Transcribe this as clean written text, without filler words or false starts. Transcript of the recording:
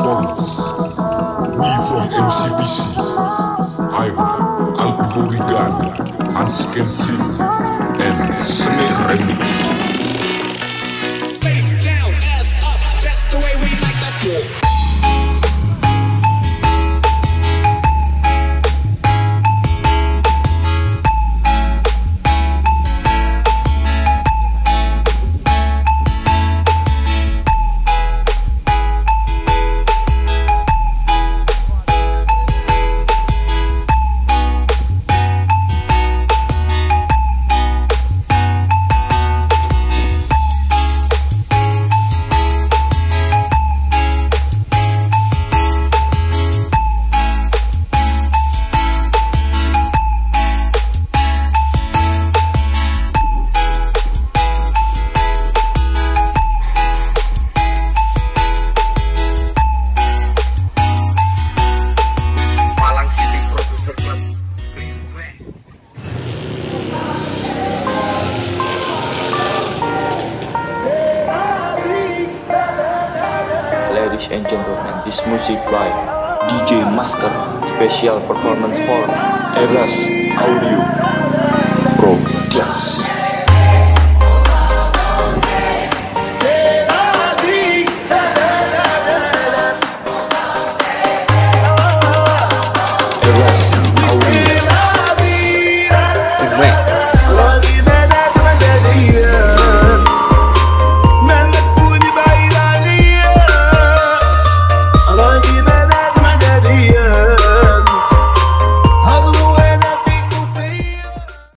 Mons. We from MCBC. I'm Uncle Borigan, Unskensin, and Semi Remix. Face down, ass up, that's the way we like that floor. Ladies and gentlemen, this music by DJ Masker, special performance for Eras Audio.